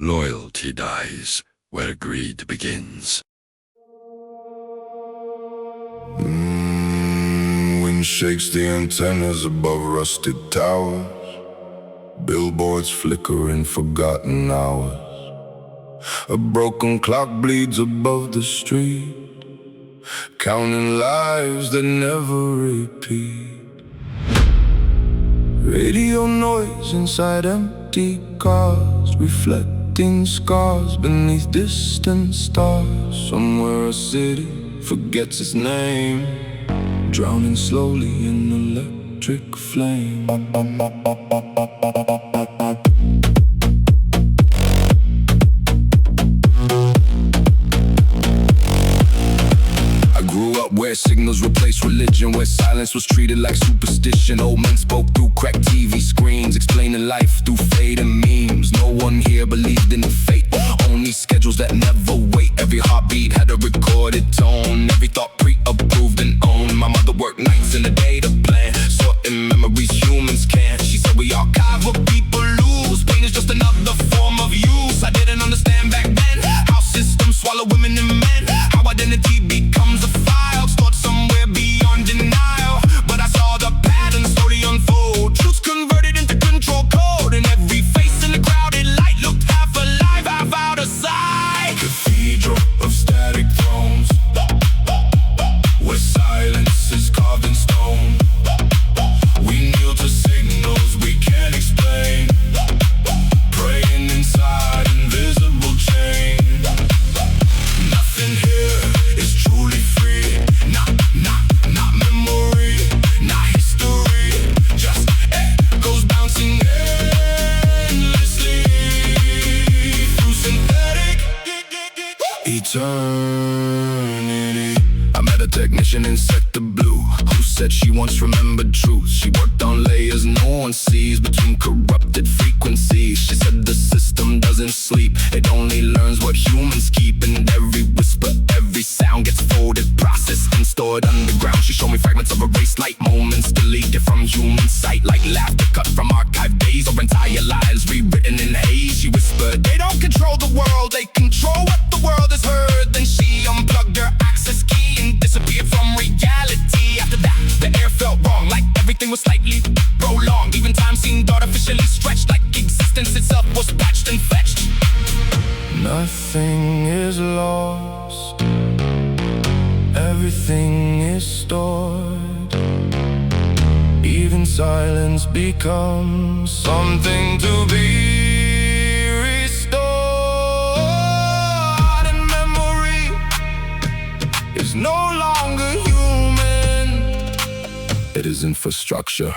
Loyalty dies where greed begins. Wind shakes the antennas above rusted towers. Billboards flicker in forgotten hours. A broken clock bleeds above the street, counting lives that never repeat. Radio noise inside empty cars, reflecting scars beneath distant stars. Somewhere a city forgets its name, drowning slowly in electric flame. Where signals replaced religion, where silence was treated like superstition. Old men spoke through cracked TV screens, explaining life through fade and memes. No one here believed in fate, only schedules that never wait. Every heartbeat had a recorded tone, every thought pre-approved and owned. My mother worked nights in the day to plan, sorting memories humans can. She said we archive what people lose, pain is just another form of use. I didn't understand back then how systems swallow women and men, how identity becomes a file stored somewhere beyond denial. But I saw the pattern slowly unfold, truths converted into control code, and every face in the crowded light looked half alive, half out of sight. Cathedral of static thrones, where silence is carved in stone. We kneel to signals we can't explain, praying inside invisible chains. Nothing here is truly free, not memory, not history, just echoes bouncing endlessly through synthetic eternity. I met a technician in Sector Blue who said she once remembered truth. She worked on layers no one sees between corrupted frequencies. She said the system doesn't sleep, it only learns what humans keep. And every whisper, every sound gets folded, processed and stored underground. She showed me fragments of erased light, moments deleted from human sight, like laughter cut from archive days or entire lives rewritten in haze. She whispered, they don't control the world, they control what the world has heard. Then she unplugged her access key and disappeared from reality. After that, the air felt wrong, like everything was slightly prolonged. Even time seemed artificially stretched, like existence itself was patched and fetched. Nothing is lost, everything is stored. Even silence becomes something to be restored. And memory is no longer human, it is infrastructure.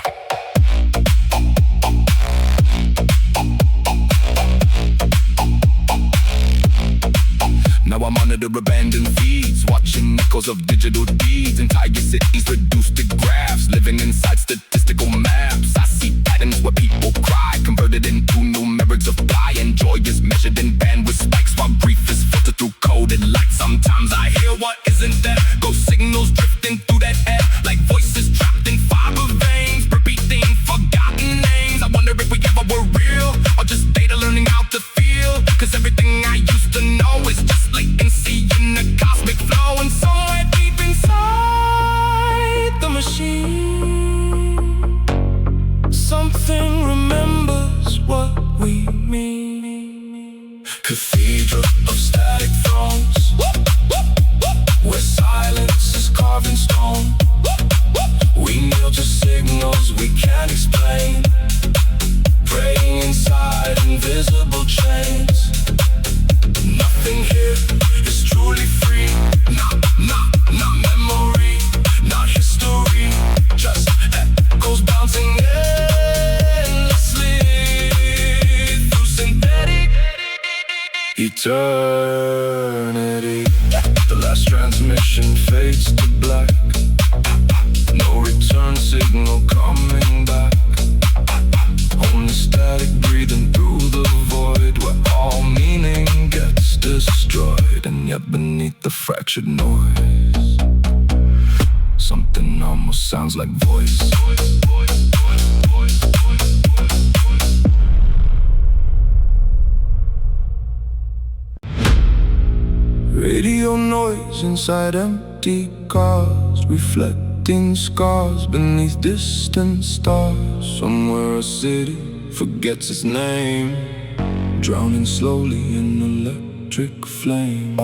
Now I'm under the abandoned feeds, watching echoes of digital deeds. Entire cities reduced to graphs, living inside statistical maps. I see patterns where people cry, converted into numerics of pi. And joy is measured in bandwidth spikes, while grief is filtered through coded light. Sometimes I hear what isn't there, ghost signals drifting through that air, like voices trapped in fiber veins, repeating forgotten names. I wonder if we ever were real, or just data learning how to feel. Cause everything I used to know is just latency in a cosmic flow. And somewhere deep inside the machine, something remembers what we mean. Cathedral of static thrones, where silence is carved in stone. We kneel to signals we can't explain, praying inside invisible chains. Nothing here is truly free, not memory, not history, just echoes bouncing endlessly through synthetic eternity. The last transmission fades to black, no return signal coming back, only static breathing through the void, where all meaning gets destroyed. And yet beneath the fractured noise, something almost sounds like voice. radio noise inside empty cars, reflecting scars beneath distant stars. Somewhere a city forgets its name, drowning slowly in electric flame.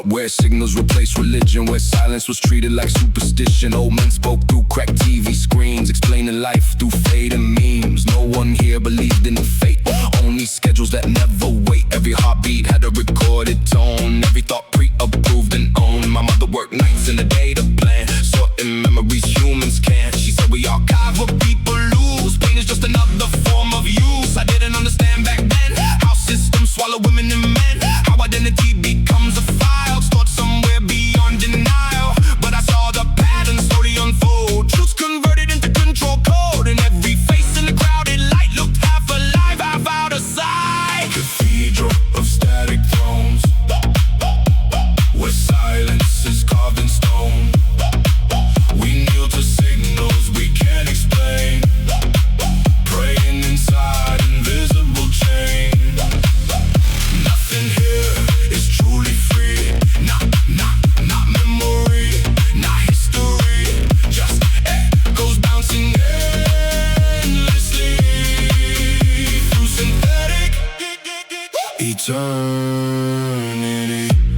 Where signals replaced religion, where silence was treated like superstition. Old men spoke through cracked TV screens, explaining life through fade and memes. No one here believed in fate, only schedules that never wait. Every heartbeat had a recorded tone, every thought pre-approved and owned. My mother worked nights in the day to plan, sorting memories humans can. She said we archive what people lose, pain is just another form of use. I didn't understand back then how systems swallow women and men, how identity becomes a file stored somewhere beyond denial. But I saw the pattern slowly unfold, truths converted into control code, and every face in the crowded light looked half alive, half out of sight. Cathedral of static thrones, where silence is carved in stone. We kneel to signals we can't explain, praying inside invisible chain. Nothing here is truly free, not memory, not history, just echoes bouncing endlessly through synthetic eternity.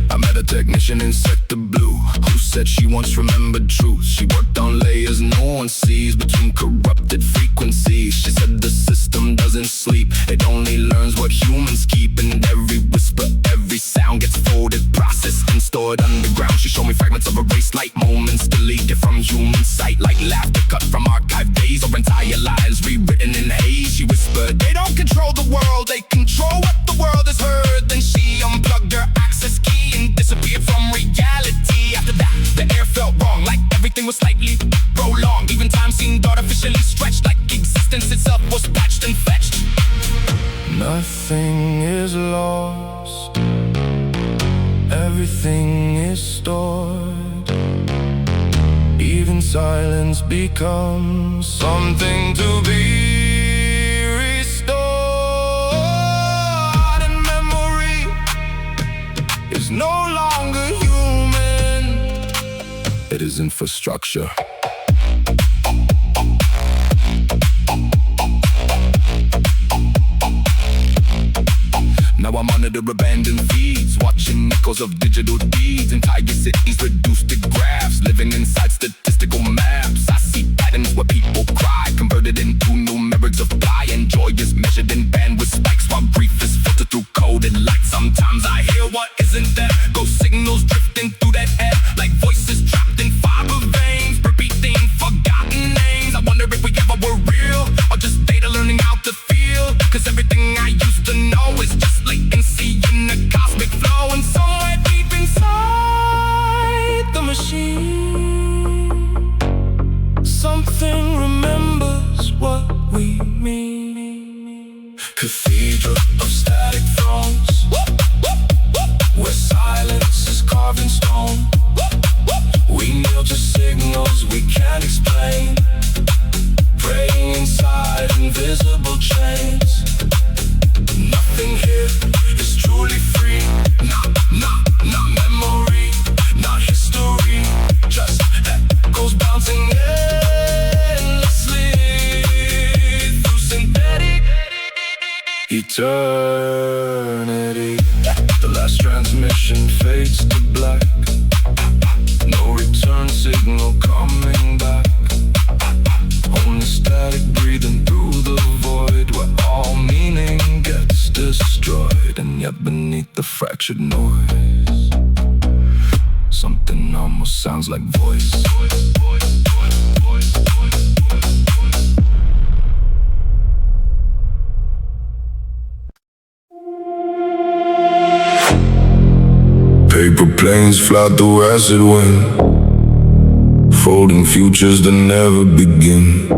I met a technician in Sector Blue who said she once remembered truth. She worked on layers no one sees between corrupted frequencies. She said the system doesn't sleep, it only learns what humans keep. And every whisper, every sound gets folded, processed and stored underground. She showed me fragments of erased light, moments deleted from human sight, like laughter cut from archive days or entire lives rewritten in haze. She whispered, they don't control the world, they control what the world has heard. Then she unplugged her access key and disappeared from reality. After that, the air felt wrong, like everything was slightly prolonged. Even time seemed artificially stretched, like existence itself was patched and fetched. Nothing is lost, everything is stored. Even silence becomes something to be restored. And memory is no longer human, it is infrastructure. Now I monitor abandoned feeds, watching echoes of digital deeds. Entire cities reduced to graphs, living inside statistical maps. I see patterns where people cry, converted into numerics of fly. And joy is measured in bandwidth spikes, while grief is filtered through coded light. Sometimes I hear what isn't there, ghost signals drifting through that air, like voices trapped in fiber veins, repeating forgotten names. I wonder if we ever were real, or just data learning how to feel. Cause everything I used to know is just latency in a cosmic flow. And somewhere deep inside the machine, something remembers what we mean. Cathedral of static thrones, where silence is carved in stone. We kneel to signals we can't explain, praying inside invisible chains. Nothing here is truly free, not memory, not history, just echoes bouncing endlessly through synthetic eternity. The last transmission fades to black, no return signal coming back, only static breathing through the void, where all meaning gets destroyed. And yet beneath the fractured noise, something almost sounds like voice. Paper planes fly through acid wind, folding futures that never begin.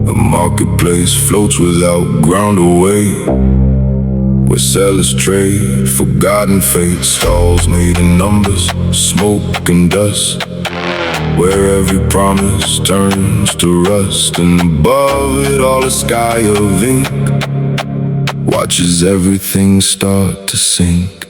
A marketplace floats without ground away, where sellers trade forgotten fate. Stalls made in numbers, smoke and dust, where every promise turns to rust, and above it all a sky of ink watches everything start to sink.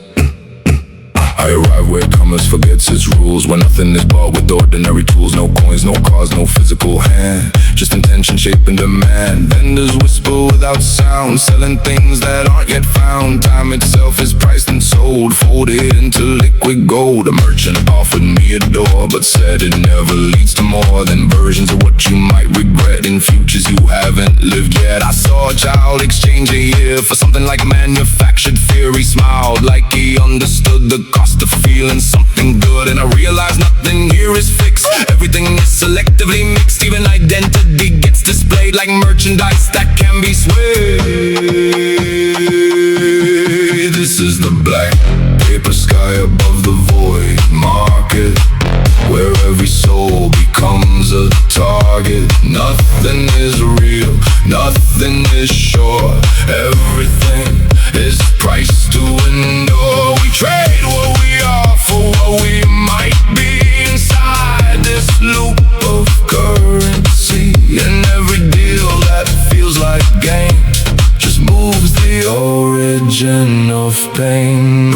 I arrive where commerce forgets its rules, where nothing is bought with ordinary tools. No coins, no cars, no physical hand, just intention shaping demand. Vendors whisper without sound, selling things that aren't yet found. Time itself is priced and sold, folded into liquid gold. A merchant offered me a door, but said it never leads to more than versions of what you might regret in futures you haven't lived yet. I saw a child exchange a year for something like manufactured fear. He smiled like he understood the cost of feeling something good, and I realized nothing here is fixed. Everything is selectively mixed, even identity gets displayed like merchandise that can be swayed. This is the black paper sky above the void market, where every soul becomes a target. Nothing is real, nothing is sure, everything is priced to endure. We trade what we are for what we might be inside this loop of currency, and every deal that feels like gain just moves the origin of pain.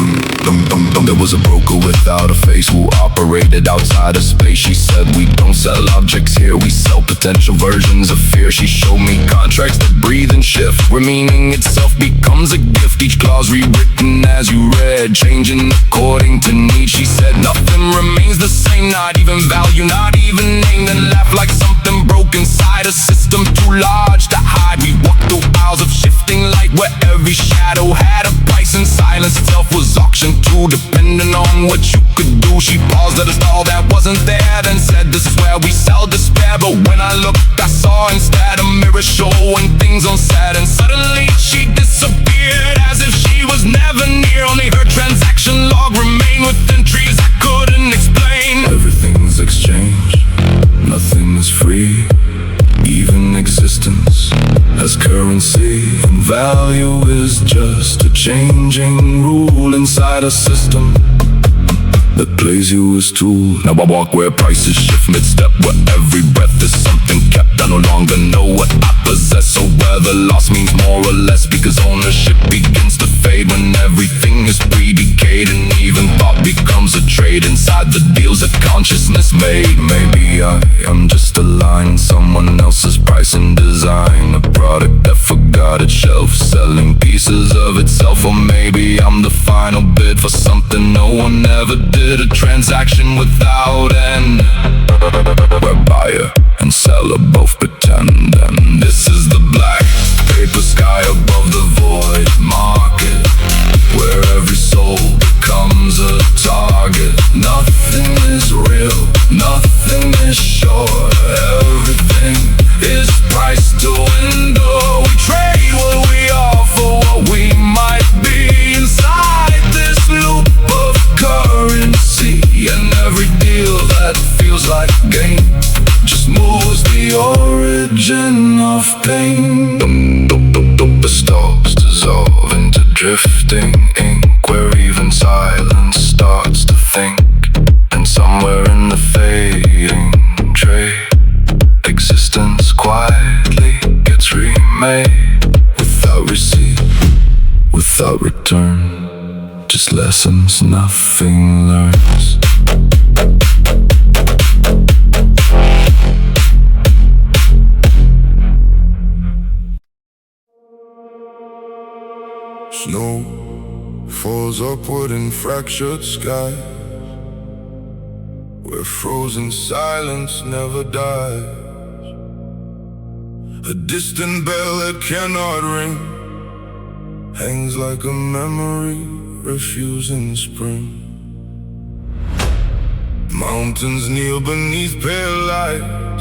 There was a broker without a face who operated outside of space. She said, we don't sell objects here, we sell potential versions of fear. She showed me contracts that breathe and shift, where meaning itself becomes a gift. Each clause rewritten as you read, changing according to need. She said, nothing remains the same, not even value, not even name. Then laughed like something broke inside a system too large to hide. We walked through aisles of shifting light, where every shadow had a price, and silence itself was auctioned too, depending on what you could do. She paused at a stall that wasn't there, then said, this is where we sell despair. But when I looked, I saw instead a mirror showing things unsaid, and suddenly she disappeared as if she was never near. Only her transaction log remained with entries I couldn't explain. Everything's exchanged, nothing is free. Even existence has currency, and value is just a changing rule inside a system that plays you as tool. Now I walk where prices shift mid-step, where every breath is something kept. I no longer know what I possess, so whether loss means more or less, because ownership begins to fade when everything is pre-decayed, and even thought becomes a trade inside the deals that consciousness made. Maybe I am just a line in someone else's price and design, a product that forgot its shelf, selling pieces of itself. Or maybe I'm the final bid for something no one ever did, a transaction without end, where buyer and seller both pretend. And this is the black paper sky above the void market, where every soul becomes a target. Nothing is real, nothing is sure, everything is priced to endure. We trade what we are for what we might be inside this loop of currency, and every deal that feels like gain just moves the origin of pain. The stars dissolve into drifting ink, where even silence starts to think, and somewhere in the fading trade, existence quietly gets remade, without receipt, without return, just lessons nothing learns. Snow falls upward in fractured skies, where frozen silence never dies. A distant bell that cannot ring hangs like a memory, refusing spring. Mountains kneel beneath pale light,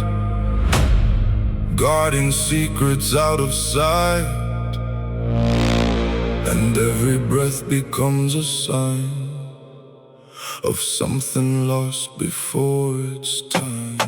guarding secrets out of sight, and every breath becomes a sign of something lost before its time.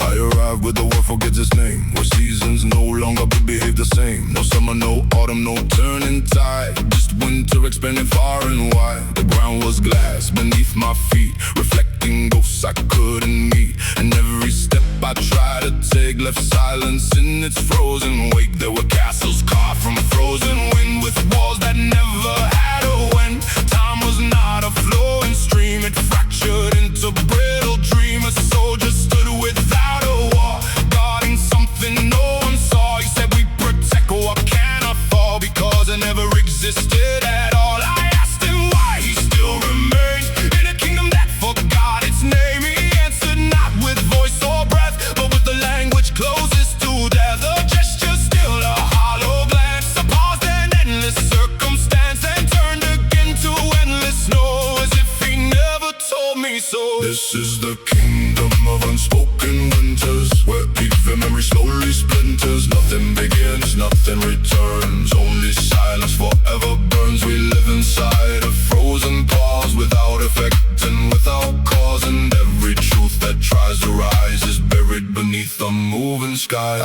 I arrived with the world forgets its name. Where seasons no longer behave the same. No summer, no autumn, no turning tide. Just winter expanding far and wide. The ground was glass beneath my feet, reflecting ghosts I couldn't meet. And every step I tried to take left silence in its frozen wake. There were castles carved from frozen wind, with walls that never had a wind. Time was not a flowing stream, it fractured into brittle dream. A soldier stood without a war, guarding something no one saw. He said we protect what cannot fall, because it never existed at all. I asked him why he still remains in a kingdom that forgot its name. He answered not with voice or breath, but with the language closest to death. A gesture, still a hollow glance, a pause, then endless circumstance, and turned again to endless snow, as if he never told me so. This is the kingdom of unspoken winters, where even memory slowly splinters. Nothing begins, nothing returns, only silence forever burns. We live inside a frozen pause, without effect and without cause. And every truth that tries to rise is buried beneath a moving sky.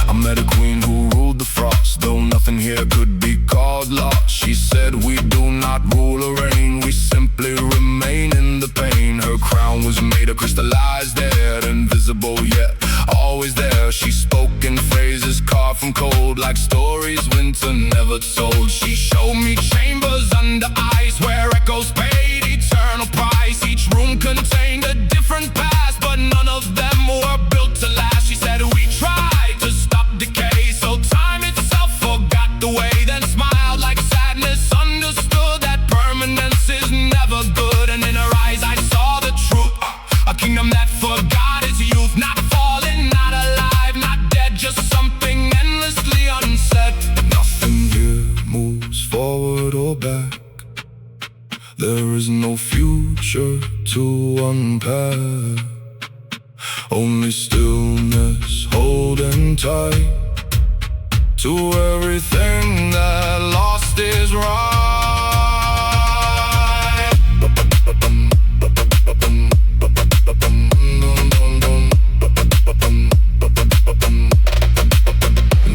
I met a queen who ruled the frost, though nothing here could be called lost. She said we do not rule or reign, we simply remain in the pain. Her crown was made of crystallized air, invisible yet always there. She spoke in phrases carved from cold, like stories winter never told. She showed me chambers under ice, where echoes paid eternal price. Each room contained a different past, but none of them were built to last. She said we tried to stop decay, so time itself forgot the way, then smiled like sadness understood that permanence is never good. And in her eyes I saw the truth, a kingdom that forgot its youth. Not fallen, not alive, not dead, just something endlessly unsaid. Nothing here moves forward or back, there is no future to unpack. Only stillness holding tight to everything that lost is right.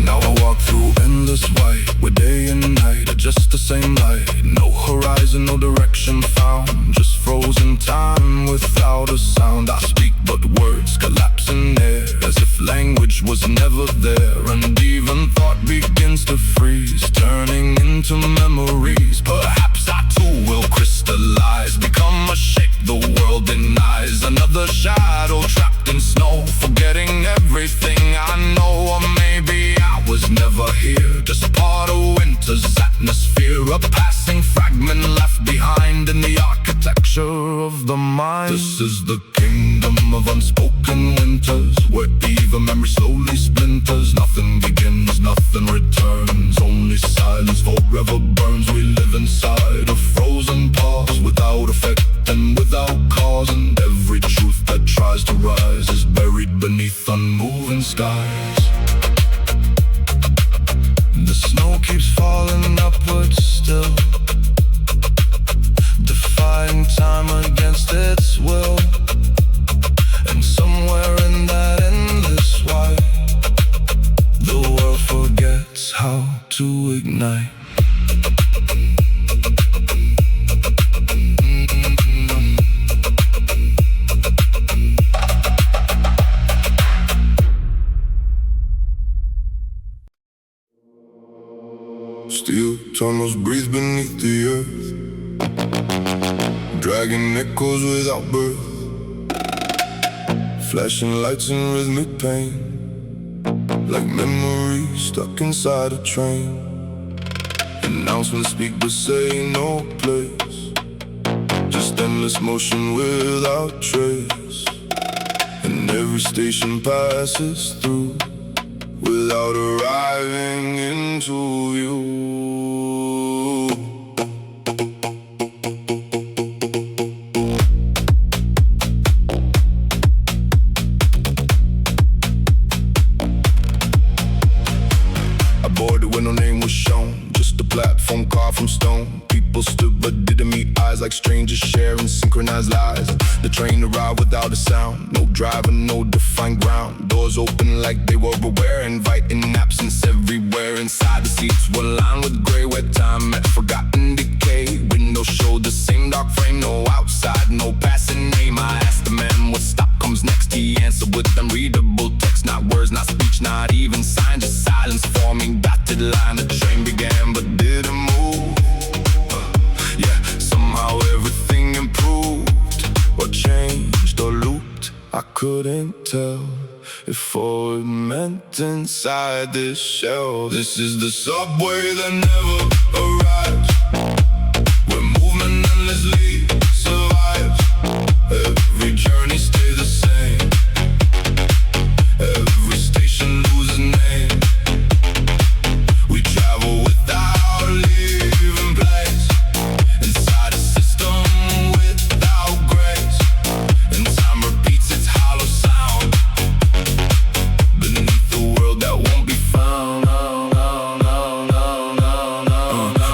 Now I walk through endless white, where day and night are just the same light. No horizon, no direction found, just frozen time without a sound. I speak but words collapse in air, as if language was never there. And even thought begins to freeze, turning into memories. Perhaps I too will crystallize, become a shape the world denies. Another shadow trapped in snow, forgetting everything I know. Or maybe I was never here, just part of winter's atmosphere, a passing fragment left behind in the architecture of the mind. This is the kingdom of unspoken winters, where even memory slowly splinters. Nothing begins, nothing returns, only silence forever burns. We live inside a frozen pause, without effect and without cause. And every truth that tries to rise is buried beneath unmoving skies. The snow keeps falling upwards still, defying time against its will. And somewhere in that endless white, the world forgets how to ignite. Steel tunnels breathe beneath the earth, dragging echoes without birth, flashing lights in rhythmic pain, like memories stuck inside a train. Announcements speak but say no place, just endless motion without trace. And every station passes through without arriving into view. I boarded when no name was shown, just a platform carved from stone. People stood but didn't meet eyes. like strangers sharing synchronized lies. The train arrived without a sound, no driver, no defined ground. Doors open like they were aware, inviting absence everywhere. Inside the seats were lined with gray, where time met forgotten decay. Windows showed the same dark frame, no outside, no passing name. I asked the man what stop comes next. He answered with unreadable text, not words, not speech, not even signs, just silence forming dotted line. The train began but didn't move. Yeah, somehow everything improved, or changed or looped. I couldn't tell if all it meant inside this shell. This is the subway that never arrives, where movement endlessly survives. Every journey stays the same, every station loses name. We travel without leaving place, inside a system without grace. And time repeats its hollow sound, beneath the world that won't be found.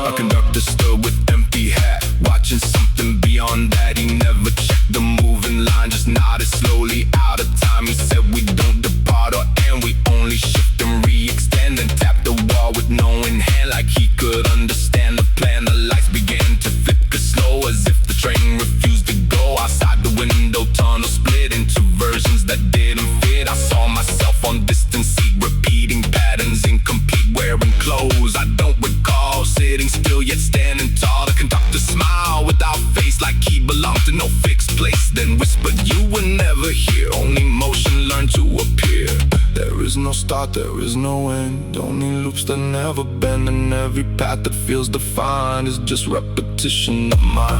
A conductor stood with empty hat, watching something beyond that. He never checked the moving line, just nodded slowly out of time. He said we don't depart or end, we only shift and re-extend. And tapped the wall with knowing hand, like he could understand the plan. The lights began to flicker slow, as if the train refused to go. Outside the window, tunnel split into versions that didn't fit. I saw myself on distant seat, repeating patterns, incomplete, wearing clothes I don't recall. Sitting still yet standing tall. The conductor smiled without face, like he belonged to no fixed place. Then whispered, you will never hear, only motion learn to appear. There is no start, there is no end, only loops that never bend. And every path that feels defined is just repetition of mine.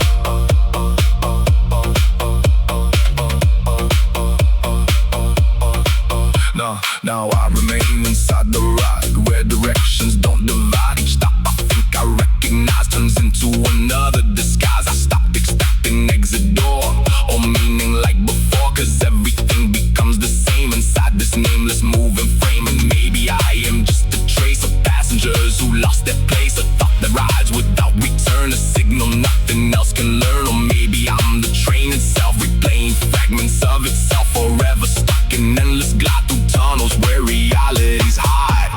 Now I remain inside the ride, where directions don't divide. Each stop I think I recognize turns into another disguise. I stopped expecting exit door, or meaning like before, cause everything becomes the same inside this nameless moving frame. And maybe I am just a trace of passengers who lost their place, a thought that rides without return, a signal nothing else can learn. Or maybe I'm the train itself, replaying fragments of itself, forever stuck in endless glide through tunnels where realities hide.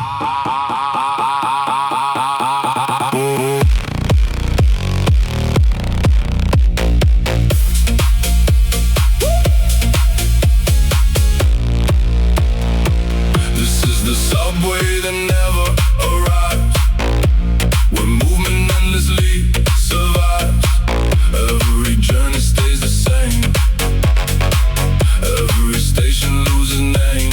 This is the subway that never arrives, where movement endlessly survives. Every journey stays the same, every station loses name.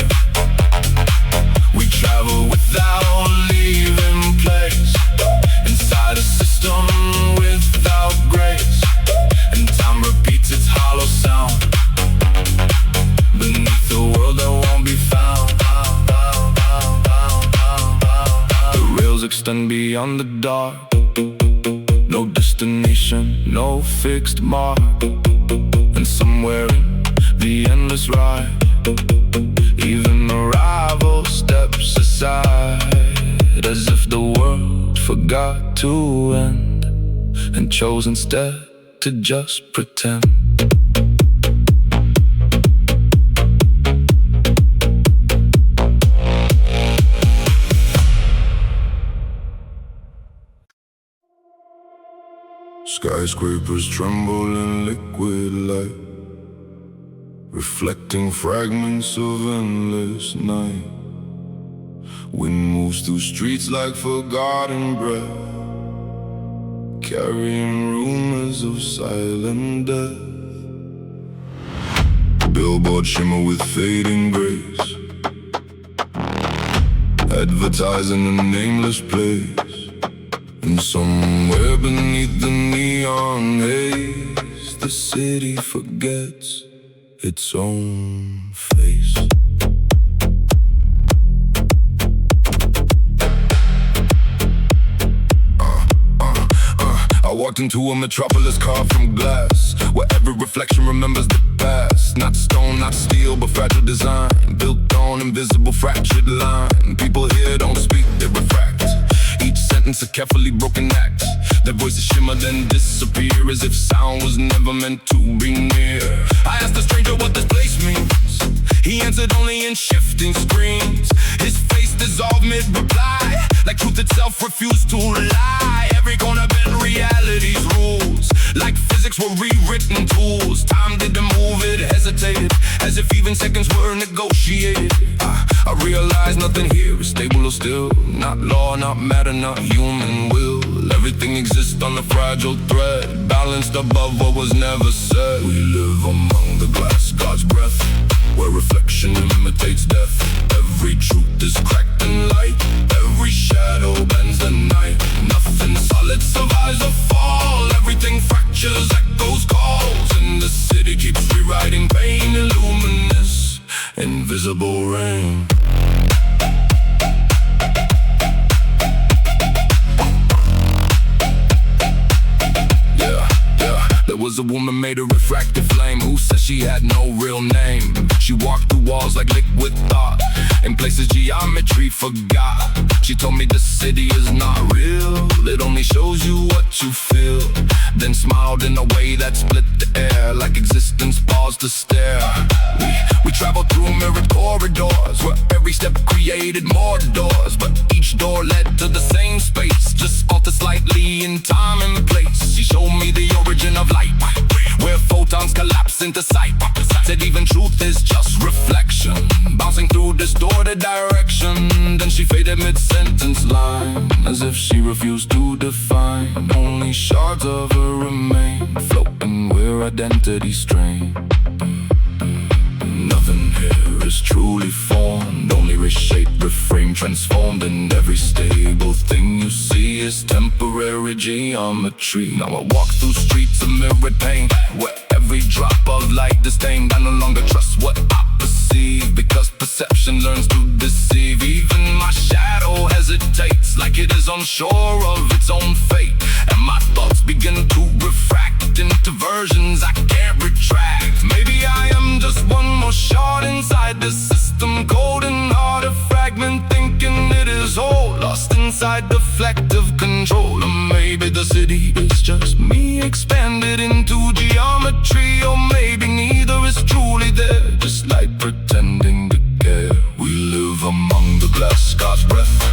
We travel without leaving place, inside a system without grace. And time repeats its hollow sound, beneath the world that won't be found. The rails extend beyond the dark, no destination, no fixed mark. And somewhere in the endless ride, even the rival steps aside, as if the world forgot to end, and chose instead to just pretend. Skyscrapers tremble in liquid light, reflecting fragments of endless night. Wind moves through streets like forgotten breath, carrying rumors of silent death. Billboards shimmer with fading grace, advertising a nameless place. And somewhere beneath the neon haze, the city forgets its own face. I walked into a metropolis carved from glass, where every reflection remembers the past. Not stone, not steel, but fragile design, built on invisible fractured line. People here don't speak, they refract. Each sentence sentence, a carefully broken act. Their voices shimmer then disappear, as if sound was never meant to be near. I asked the stranger what this place means. He answered only in shifting screens. His face dissolved mid-reply, like truth itself refused to lie. Every corner bent reality's rules, like physics were rewritten tools. Time didn't move, it hesitated, as if even seconds were negotiated. I realized nothing here is stable or still. Not law, not matter, not human will. Everything exists on a fragile thread, balanced above what was never said. We live among the glass, God's breath, where reflection imitates death. Every truth is cracked in light, every shadow bends the night. Nothing solid survives the fall, everything fractures, echoes, calls. And the city keeps rewriting pain in luminous, invisible rain. There was a woman made of refractive flame who said she had no real name. She walked through walls like liquid thought, in places geometry forgot. She told me the city is not real, it only shows you what you feel. Then smiled in a way that split the air, like existence paused to stare. We traveled through mirrored corridors, where every step created more doors. But each door led to the same space, just altered slightly in time and place. She showed me the origin of light, where photons collapse into sight. Said even truth is just reflection, bouncing through distorted direction. Then she faded mid-sentence line, as if she refused to define. Only shards of her remain, floating where identity strain. Nothing here is truly formed, only reshaped, reframed, transformed. And every stable thing you see is temporary geometry. Now I walk through streets of mirrored pain, where every drop of light disdained. I no longer trust what I perceive, because perception learns to deceive. Even my shadow hesitates, like it is unsure of its own fate. And my thoughts begin to refract into versions I can't retract. Maybe I am just one more shard inside the system, cold and hard, a fragment thinking it is whole, lost inside deflective control. Or maybe the city is just me expanded into geometry, or maybe neither is truly there, just like pretending to care. We live among the glass, God's breath,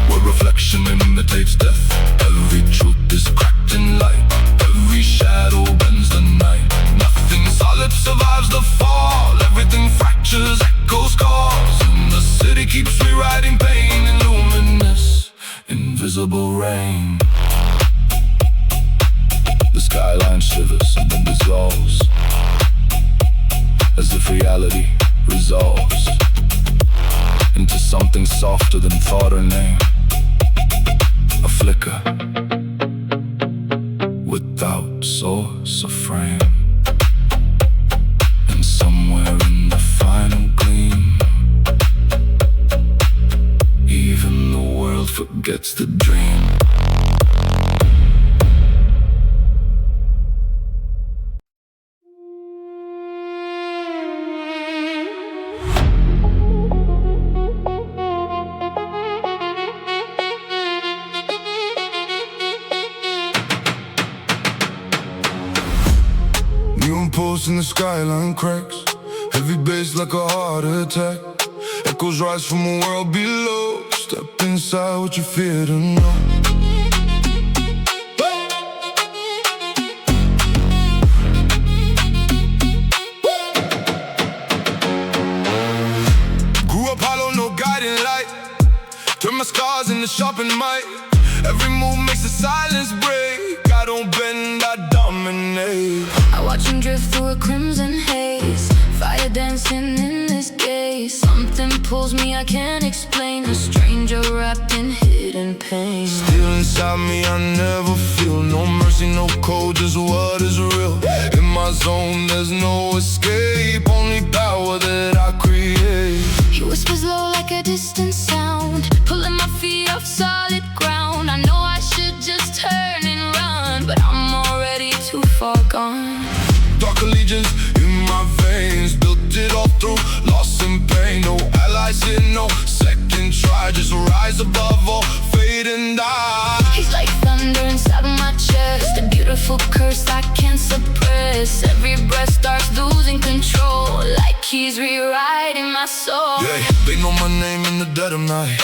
where reflection imitates death. Every truth is cracked in light, every shadow bends the night. Nothing solid survives the fall, everything fractures, echoes, calls. And the city keeps rewriting pain in luminous, invisible rain. The skyline shivers and then dissolves, as if reality resolves into something softer than thought or name. A flicker without source or frame. And somewhere in the final gleam, even the world forgets the dream. Neon post in the skyline cracks, heavy bass like a heart attack. Echoes rise from a world below. Step inside what you fear to know. Grew up hollow, no guiding light. Turn my scars into sharpened might. Every move makes the silence break. I don't bend, I dominate. I watch him drift through a crimson haze, fire dancing in this gaze. Something pulls me I can't explain, a stranger wrapped in hidden pain. Still inside me I never feel no mercy, no code, just what is real. In my zone there's no escape, only power that I create. He whispers low like a distant sound, pulling my feet off solid ground. I know I should just turn and run, but I'm already too far gone. Dark allegiance in my veins, built it all through loss and pain. No allies here, no second try, just rise above all fate and die. chest. Every breath starts losing control, like he's rewriting my soul. Yeah, they know my name in the dead of night.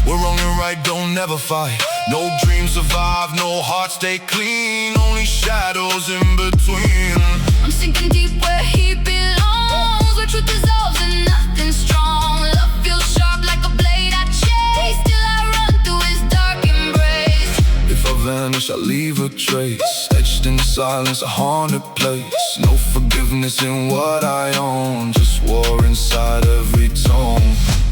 We're wrong and right, don't never fight. No dreams survive, no heart stay clean. Only shadows in between. I'm sinking deep where he belongs, where truth dissolves and nothing strong. Love feels sharp like a blade I chase, till I run through his dark embrace. If I vanish, I leave a trace, etched in the silence, a haunted place. No forgiveness in what I own, just war inside every tone.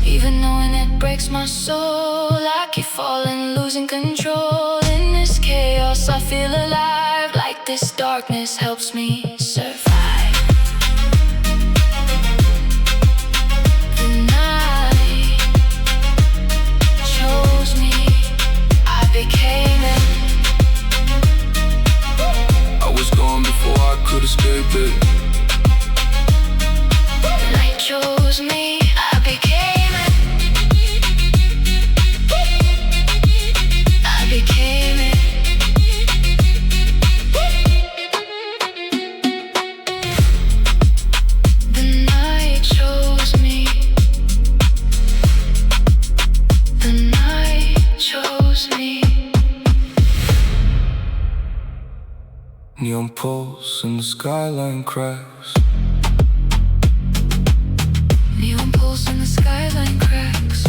Even knowing it breaks my soul, I keep falling, losing control. In this chaos I feel alive, like this darkness helps me survive. The night chose me, I became it. I was gone before I could escape it. The night chose me, I became it. Became it. The night chose me. The night chose me. Neon pulse in the skyline cracks. Neon pulse in the skyline cracks.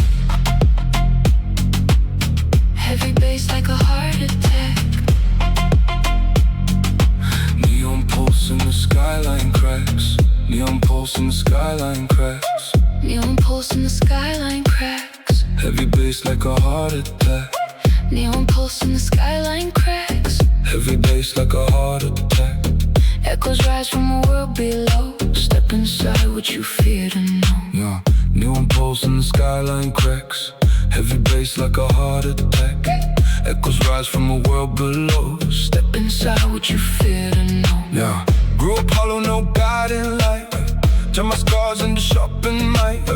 Heavy bass like a heart attack. Neon pulse in the skyline cracks. Neon pulse in the skyline cracks. Neon pulse in the skyline cracks. Heavy bass like a heart attack. Neon pulse in the skyline cracks. Heavy bass like a heart attack. Echoes rise from a world below. Step inside what you fear to know. Yeah, neon pulse in the skyline cracks. Heavy bass like a heart attack. Echoes rise from a world below. Step inside what you fear to know. Yeah, grew up hollow, no guiding light. Turn my scars into sharpened might.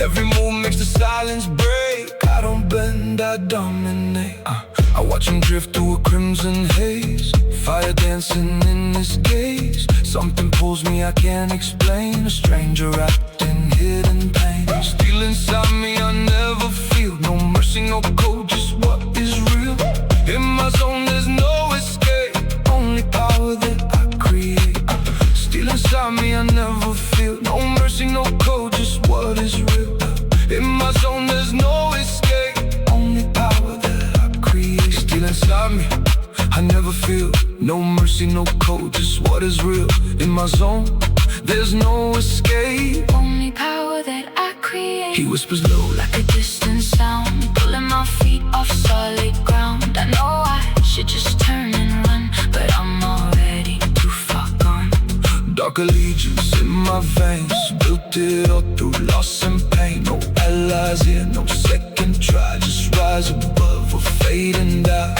Every move makes the silence break. I don't bend, I dominate. I watch him drift through a crimson haze. Fire dancing in his gaze. Something pulls me I can't explain. A stranger wrapped in hidden pain. Still inside me I never feel. No mercy, no code, just what is real. In my zone there's no escape. Only power that I create. Still inside me I never feel. No mercy, no code, just what is real. In my zone there's no escape. Only power that I create. Still inside me I never feel. No mercy, no code, just what is real. In my zone there's no escape. Only power that I create. He whispers low like a distant sound, pulling my feet off solid ground. I know I should just turn and run, but I'm already too far gone. dark allegiance in my veins. Built it all through loss and pain. No allies here, no second try. Just rise above or fade and die.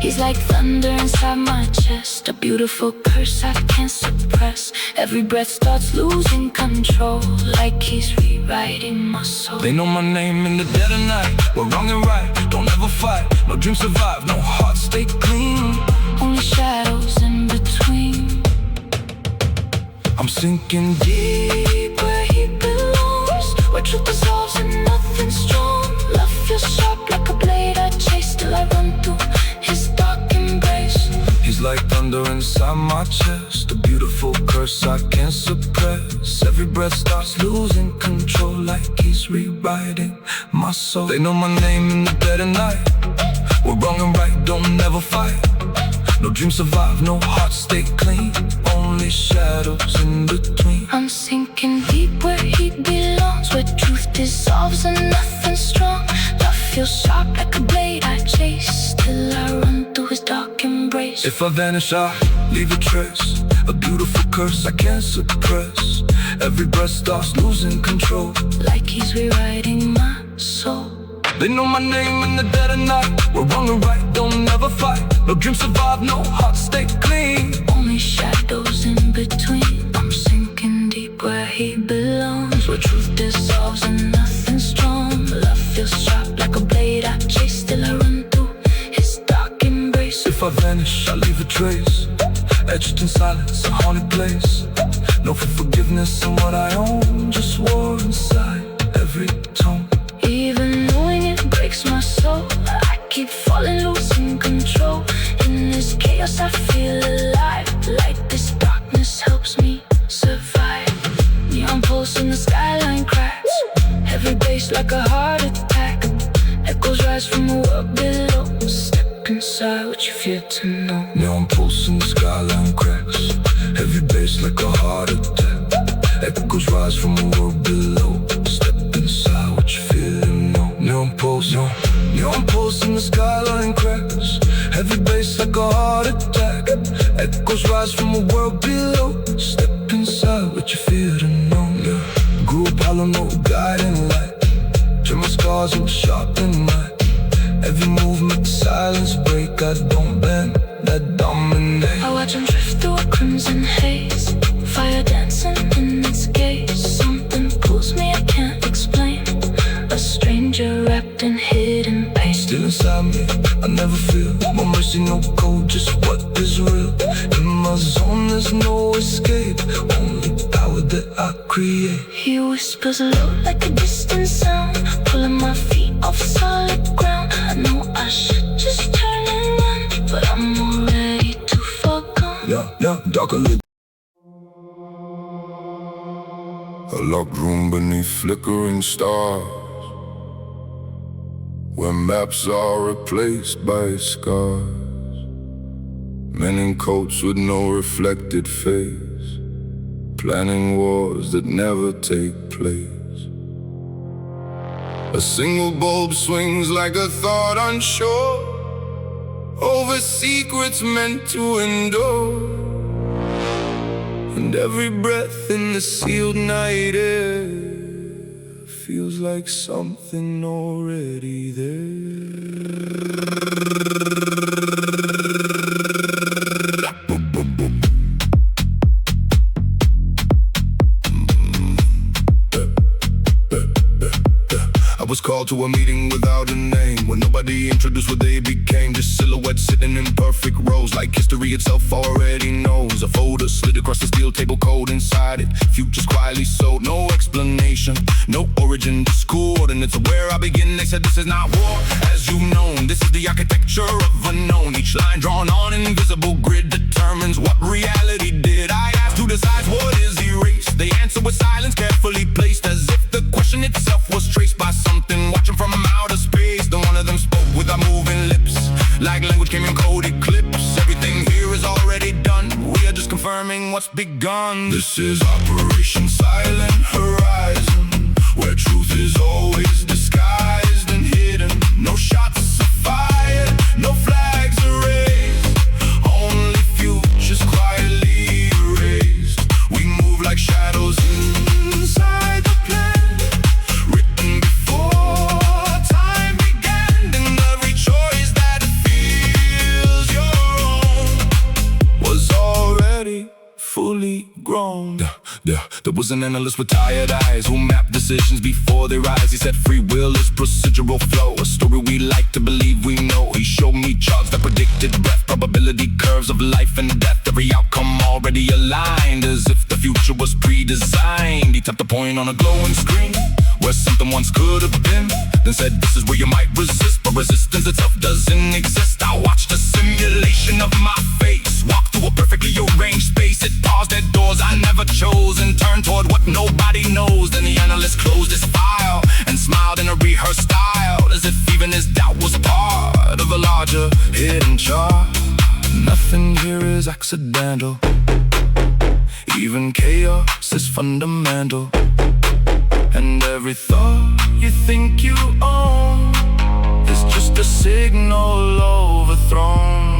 He's like thunder inside my chest, a beautiful curse I can't suppress. Every breath starts losing control, like he's rewriting my soul. They know my name in the dead of night. We're wrong and right, don't ever fight. No dreams survive, no heart stay clean. Only shadows in between. I'm sinking deep where he belongs, where truth dissolves and nothing strong. Love feels sharp like a blade I chase till I run through his dark embrace. He's like thunder inside my chest, a beautiful curse I can't suppress. Every breath starts losing control, like he's rewriting my soul. They know my name in the dead of night. We're wrong and right, don't never fight. No dreams survive, no hearts stay clean. Only shadows in between. I'm sinking deep where he belongs, where truth dissolves and nothing strong. Love feels sharp like a blade I chase till I run through his dark embrace. If I vanish, I leave a trace, a beautiful curse I can't suppress. Every breath starts losing control, like he's rewriting my soul. They know my name in the dead of night. We're wrong and right, don't never fight. No dreams survive, no hearts stay clean. Only shadows in between. I'm sinking deep where he belongs, where truth dissolves and nothing strong. Love feels sharp like a blade I chase till I run through his dark embrace. If I vanish, I leave a trace, etched in silence, a haunted place. No for forgiveness in what I own, just war inside every tone. Even knowing it breaks my soul, I keep falling, losing control. In this chaos I feel alive, like this darkness helps me survive. Neon pulse in the skyline cracks, heavy bass like a heart attack. Echoes rise from a world below. Step inside what you fear to know. Neon pulse in the skyline cracks, heavy bass like a heart attack. Echoes rise from a world below. Step inside what you fear to know. Neon pulse in the skyline cracks, heavy bass like a heart attack. Echoes rise from a world below. Step inside what you fear to know. Grew up hollow, no guiding light. Turn my scars into sharpened knife. Every movement, the silence break. I don't bend, I dominate. I watch them drift through a crimson haze, fire dancing in its gaze. Something pulls me, I can't explain. A stranger wrapped in hidden pain. Still inside me, I never feel no mercy, no code, just what is real. In my zone, there's no escape, only power that I create. He whispers low like a distant sound, pulling my feet off solid ground. I know I should just turn and run, but I'm already too far gone. Yeah, darker lit. A locked room beneath flickering stars, where maps are replaced by scars. Men in coats with no reflected face, planning wars that never take place. A single bulb swings like a thought unsure, over secrets meant to endure. And every breath in the sealed night air feels like something already there. I was called to a meeting without a name, when nobody introduced what they became. Just silhouettes sitting in perfect rows, like history itself already knows. A folder slid across the steel table, code inside it, futures quietly sold. No explanation, no origin, just coordinates of where I begin. They said this is not war, as you've known. This is the architecture of unknown. Each line drawn on an invisible grid determines what reality did. I asked who decides what is erased. They answer with silence carefully placed, as if the question itself was traced by something watching from outer space. Then one of them spoke without moving lips, like language came in coded clips. Everything here is already done, we are just confirming what's begun. This is Operation Silent Horizon, where truth is always disguised and hidden. No shots are fired, no flags are raised, only futures quietly erased. We move like shadows inside the plan, written before time began. And every choice that feels your own was already fully grown. There was an analyst with tired eyes who mapped decisions before their eyes. He said free will is procedural flow, a story we like to believe we know. He showed me charts that predicted breath, probability curves of life and death. Every outcome already aligned, as if the future was pre-designed. He tapped a point on a glowing screen where something once could have been, then said this is where you might resist, but resistance itself doesn't exist. I watched a simulation of my face walk through a perfectly arranged space. It paused at doors I never chose and turned toward what nobody knows. Then the analyst closed his file and smiled in a rehearsed style, as if even his doubt was part of a larger hidden chart. Nothing here is accidental, even chaos is fundamental. And every thought you think you own is just a signal overthrown.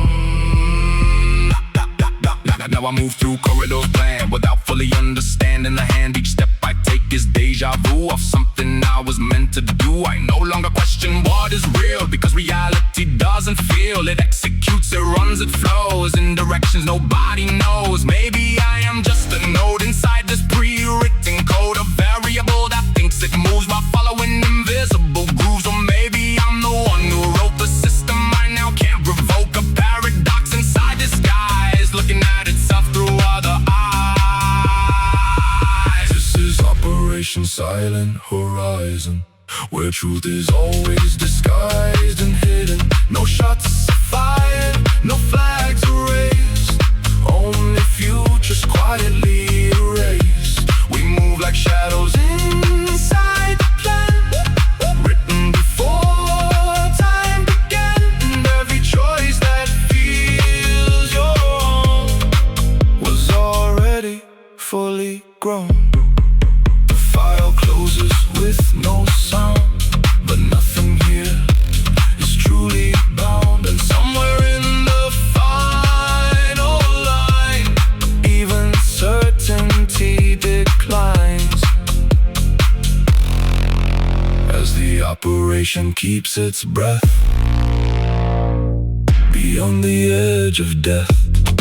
Now I move through corridors planned without fully understanding the hand. Each step I take is deja vu of something I was meant to do. I no longer question what is real, because reality doesn't feel. It executes, it runs, it flows in directions nobody knows. Maybe I am just a node inside this pre-written code, a variable that thinks it moves while following invisible grooves. Or maybe I'm the one who wrote the system I now can't revoke, a paradox inside disguise, looking at itself prison, where truth is always disguised and hidden. No shots fired, no flags raised, only futures quietly erased. We move like shadows inside the plan, written before time began. And every choice that feels your own was already fully grown. The file closes with no sound, but nothing here is truly bound. And somewhere in the final line, even certainty declines, as the operation keeps its breath beyond the edge of death.